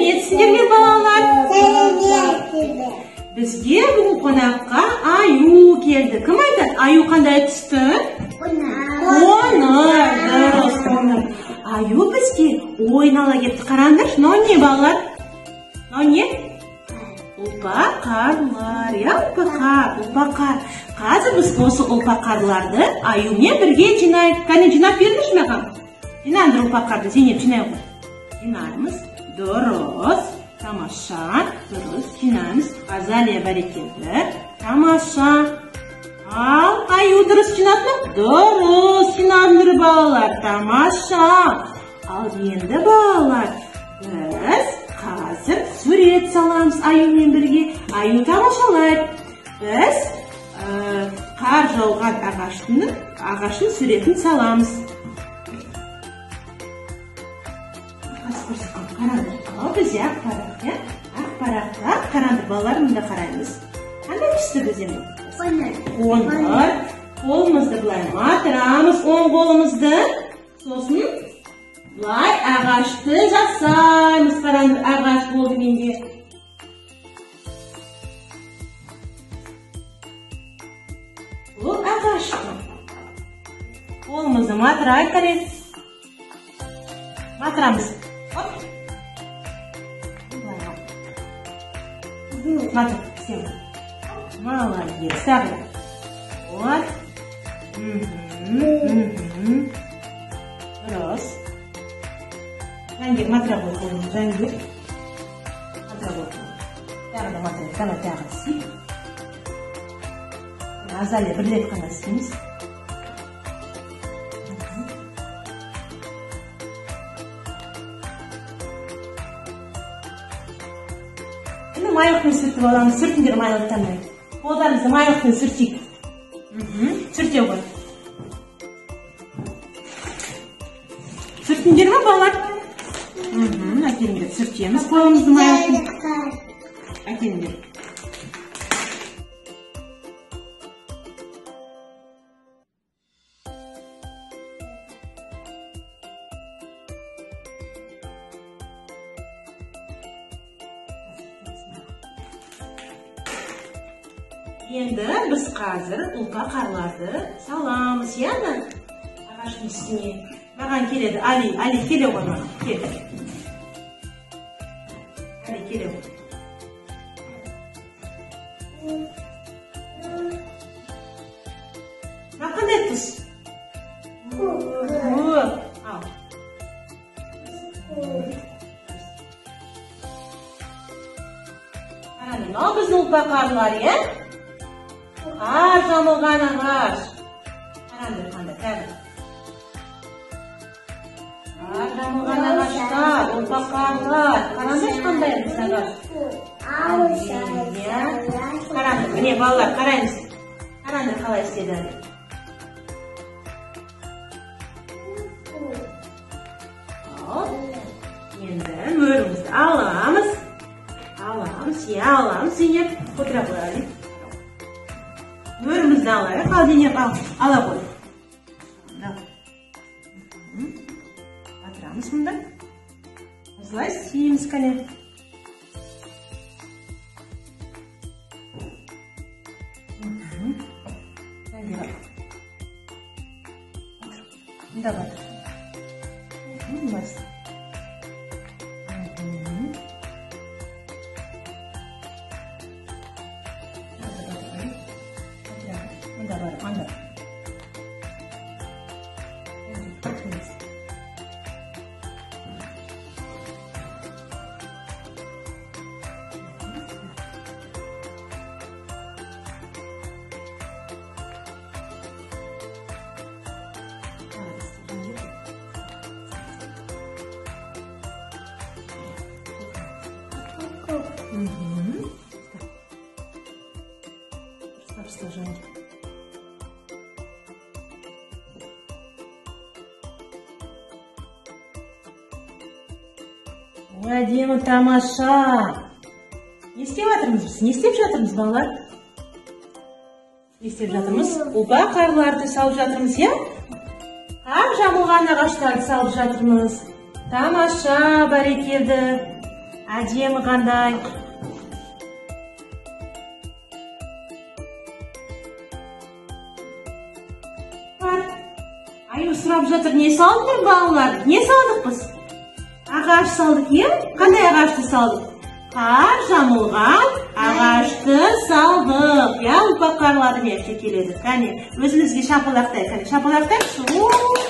сәлеметсіздер балалар? Бізге бүгін қонаққа Аю келді. Кім айтады? Аю қандай түсті? Қоңыр. Дұрыс, қоңыр. Аю бізге ойнала кетті. Қараңдаршы, мынау не балалар? Мынау не? Ұлпа-қарлар. Ұлпа-қар. Қазір біз осы ұлпа-қарларды Аюмен бірге жинайық. Кәне жинап беріңізші маған. Жинаңдар ұлпа-қарды. Зейнеп, жинайық. Жинаймыз. Дұрыс. Тамаша. Дұрыс. Жинаймыз. Азалия бәрекелді. Тамаша. Ал, Аю дұрыс жинады ма? Дұрыс жинадыңдар балалар. Тамаша. Ал енді балалар, біз қазір сурет саламыз Аюмен бірге. Аю тамашалайды. Біз қар жауған ағаштың суретін саламыз. Қараңдар, ал бізде ақ парақ, ақ парақта қараңдар балалар, мұнда қараймыз. Қандай түсті бізден? Қоңыр. Қолымызды бұлай матырамыз, оң қолымызды. Сосын бұлай ағашты жасаймыз. Қараңдар, ағаш болды менде. Бұл ағашты. Қолымызды матырай қарайық. Матырамыз. Матыр, сен. Молодец. Тағы. Вот. Дұрыс. Жәңгер матыра болып. Жәңгер. Матыра болып. Тағы да матыра. Қана тағы сүй. Азалия бірлеп қана істейміз. Майлықпен сүртіп аламыз. Сүртіндер майлықтан. Қолдарымызды майлықпен сүртейік. Сүртеу ғой. Сүртіндер ма балалар? Әкеліңдер, сүртеміз қолымызды майлықпен. Әкеліңдер. Енді біз қазір ұлпа-қарларды саламыз, яғни ағаштың үстіне. Маған келеді, Али келе ғой маған, келе. Али келе ғой. Қандай түс? Ал. Қараңдар, мынау біздің ұлпа-қарлар, иә? Қар жамылған ағаш. Қараңдар, қандай, тәді. Қар жамылған ағаштар, ұлпа-қарлар. Қараңдар, қандай біз ағаш? Қараңдар, міне балалар, қараймыз. Қараңдар, қалай істеді. Енді мөрімізді аламыз. Аламыз, Зейнеп, отыра қойайық. Мөрімізді алайық, ал Зейнеп, ала қой. Батырамыз мұнда. Осылай істейміз кәне. Мұнда батыр. Бас. Anda. Сложение. Әдемі тамаша. Не істеп жатырмыз біз? Не істеп жатырмыз балалар? Не істеп жатырмыз? Ұлпа-қарларды салып жатырмыз, иә? Қар жамылған ағаштарды салып жатырмыз. Тамаша, бәрекелді. Әдемі қандай. Аю сұрап жатыр, не салдыңдар балалар? Не салдық біз? Ағаш салдық, Қандай ағашты салдық? Қар жамылған ағашты салдық. Ұлпақ қарларды келеді. Өзімізге шапалақтайық. Шапалақтайық.